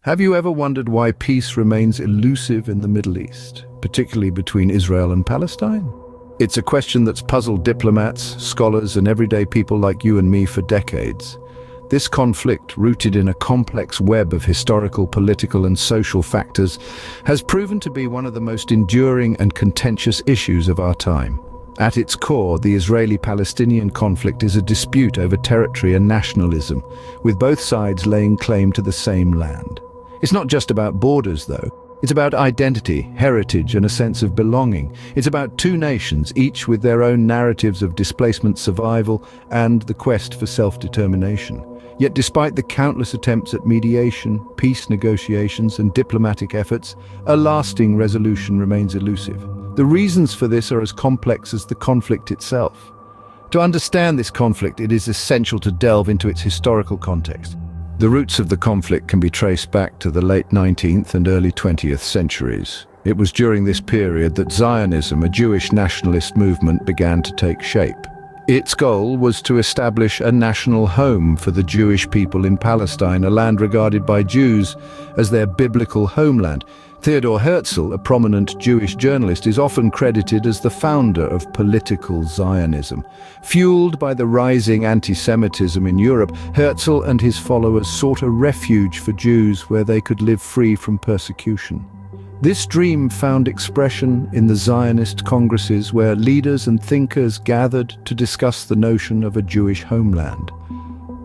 Have you ever wondered why peace remains elusive in the Middle East, particularly between Israel and Palestine? It's a question that's puzzled diplomats, scholars, and everyday people like you and me for decades. This conflict, rooted in a complex web of historical, political, and social factors, has proven to be one of the most enduring and contentious issues of our time. At its core, the Israeli-Palestinian conflict is a dispute over territory and nationalism, with both sides laying claim to the same land. It's not just about borders, though. It's about identity, heritage, and a sense of belonging. It's about two nations, each with their own narratives of displacement, survival, and the quest for self-determination. Yet despite the countless attempts at mediation, peace negotiations, and diplomatic efforts, a lasting resolution remains elusive. The reasons for this are as complex as the conflict itself. To understand this conflict, it is essential to delve into its historical context. The roots of the conflict can be traced back to the late 19th and early 20th centuries. It was during this period that Zionism, a Jewish nationalist movement, began to take shape. Its goal was to establish a national home for the Jewish people in Palestine, a land regarded by Jews as their biblical homeland. Theodor Herzl, a prominent Jewish journalist, is often credited as the founder of political Zionism. Fueled by the rising anti-Semitism in Europe, Herzl and his followers sought a refuge for Jews where they could live free from persecution. This dream found expression in the Zionist congresses where leaders and thinkers gathered to discuss the notion of a Jewish homeland.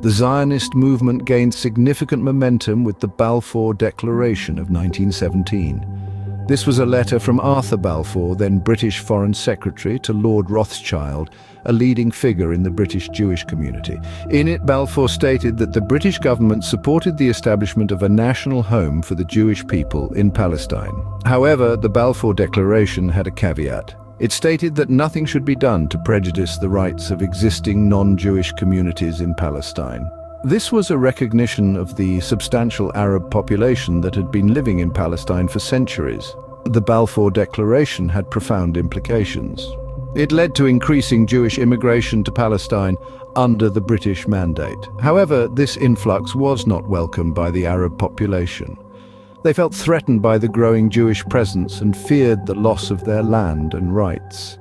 The Zionist movement gained significant momentum with the Balfour Declaration of 1917. This was a letter from Arthur Balfour, then British Foreign Secretary, to Lord Rothschild, a leading figure in the British Jewish community. In it, Balfour stated that the British government supported the establishment of a national home for the Jewish people in Palestine. However, the Balfour Declaration had a caveat. It stated that nothing should be done to prejudice the rights of existing non-Jewish communities in Palestine. This was a recognition of the substantial Arab population that had been living in Palestine for centuries. The Balfour Declaration had profound implications. It led to increasing Jewish immigration to Palestine under the British mandate. However, this influx was not welcomed by the Arab population. They felt threatened by the growing Jewish presence and feared the loss of their land and rights.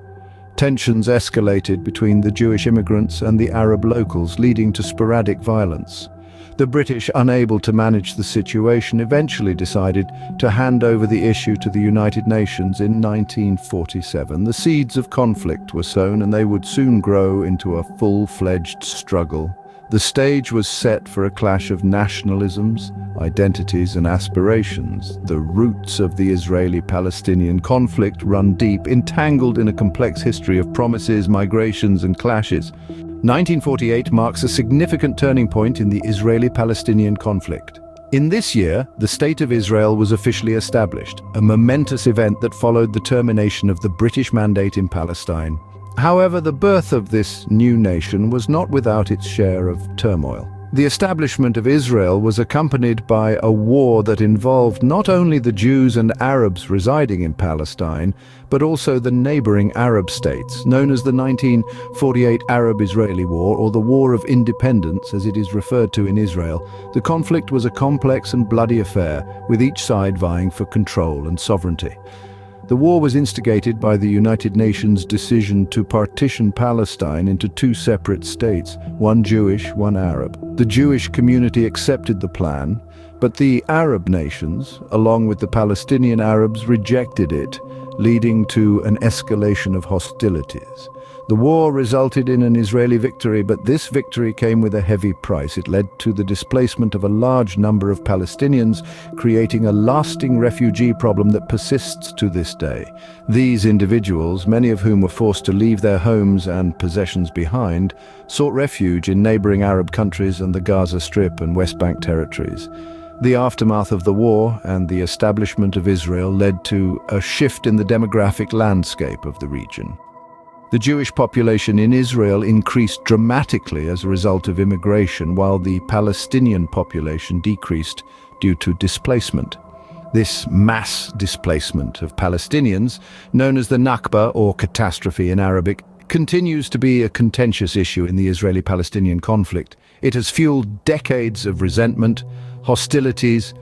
Tensions escalated between the Jewish immigrants and the Arab locals, leading to sporadic violence. The British, unable to manage the situation, eventually decided to hand over the issue to the United Nations in 1947. The seeds of conflict were sown, and they would soon grow into a full-fledged struggle. The stage was set for a clash of nationalisms, identities, and aspirations. The roots of the Israeli-Palestinian conflict run deep, entangled in a complex history of promises, migrations, and clashes. 1948 marks a significant turning point in the Israeli-Palestinian conflict. In this year, the State of Israel was officially established, a momentous event that followed the termination of the British mandate in Palestine. However, the birth of this new nation was not without its share of turmoil. The establishment of Israel was accompanied by a war that involved not only the Jews and Arabs residing in Palestine, but also the neighboring Arab states, known as the 1948 Arab-Israeli War, or the War of Independence, as it is referred to in Israel. The conflict was a complex and bloody affair, with each side vying for control and sovereignty. The war was instigated by the United Nations' decision to partition Palestine into two separate states, one Jewish, one Arab. The Jewish community accepted the plan, but the Arab nations, along with the Palestinian Arabs, rejected it, leading to an escalation of hostilities. The war resulted in an Israeli victory, but this victory came with a heavy price. It led to the displacement of a large number of Palestinians, creating a lasting refugee problem that persists to this day. These individuals, many of whom were forced to leave their homes and possessions behind, sought refuge in neighboring Arab countries and the Gaza Strip and West Bank territories. The aftermath of the war and the establishment of Israel led to a shift in the demographic landscape of the region. The Jewish population in Israel increased dramatically as a result of immigration, while the Palestinian population decreased due to displacement. This mass displacement of Palestinians, known as the Nakba or catastrophe in Arabic, continues to be a contentious issue in the Israeli-Palestinian conflict. It has fueled decades of resentment, hostilities,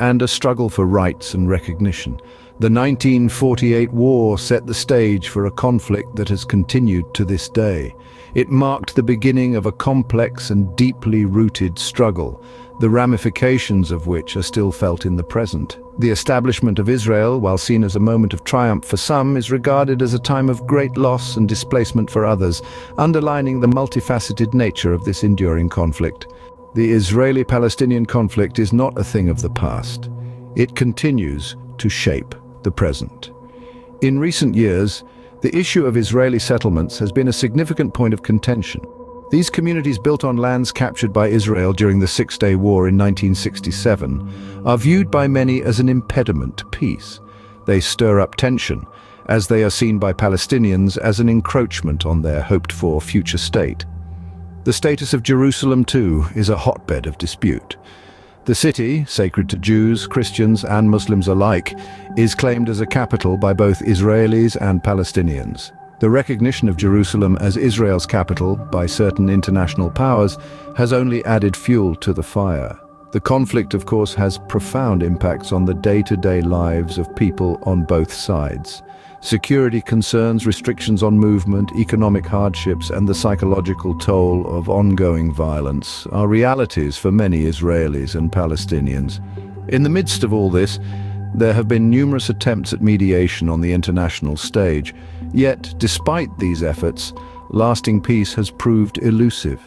and a struggle for rights and recognition. The 1948 war set the stage for a conflict that has continued to this day. It marked the beginning of a complex and deeply rooted struggle, the ramifications of which are still felt in the present. The establishment of Israel, while seen as a moment of triumph for some, is regarded as a time of great loss and displacement for others, underlining the multifaceted nature of this enduring conflict. The Israeli-Palestinian conflict is not a thing of the past. It continues to shape the present. In recent years, the issue of Israeli settlements has been a significant point of contention. These communities built on lands captured by Israel during the Six-Day War in 1967 are viewed by many as an impediment to peace. They stir up tension, as they are seen by Palestinians as an encroachment on their hoped-for future state. The status of Jerusalem, too, is a hotbed of dispute. The city, sacred to Jews, Christians, and Muslims alike, is claimed as a capital by both Israelis and Palestinians. The recognition of Jerusalem as Israel's capital by certain international powers has only added fuel to the fire. The conflict, of course, has profound impacts on the day-to-day lives of people on both sides. Security concerns, restrictions on movement, economic hardships, and the psychological toll of ongoing violence are realities for many Israelis and Palestinians. In the midst of all this, there have been numerous attempts at mediation on the international stage. Yet, despite these efforts, lasting peace has proved elusive.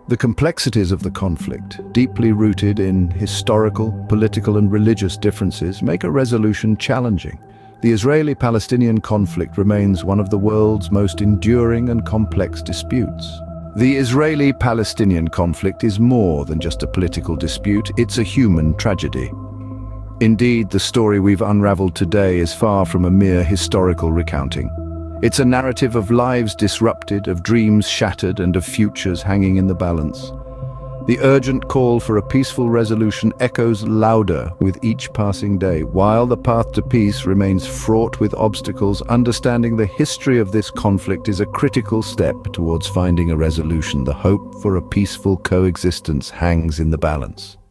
The complexities of the conflict, deeply rooted in historical, political, and religious differences, make a resolution challenging. The Israeli-Palestinian conflict remains one of the world's most enduring and complex disputes. The Israeli-Palestinian conflict is more than just a political dispute, it's a human tragedy. Indeed, the story we've unraveled today is far from a mere historical recounting. It's a narrative of lives disrupted, of dreams shattered, and of futures hanging in the balance. The urgent call for a peaceful resolution echoes louder with each passing day. While the path to peace remains fraught with obstacles, understanding the history of this conflict is a critical step towards finding a resolution. The hope for a peaceful coexistence hangs in the balance.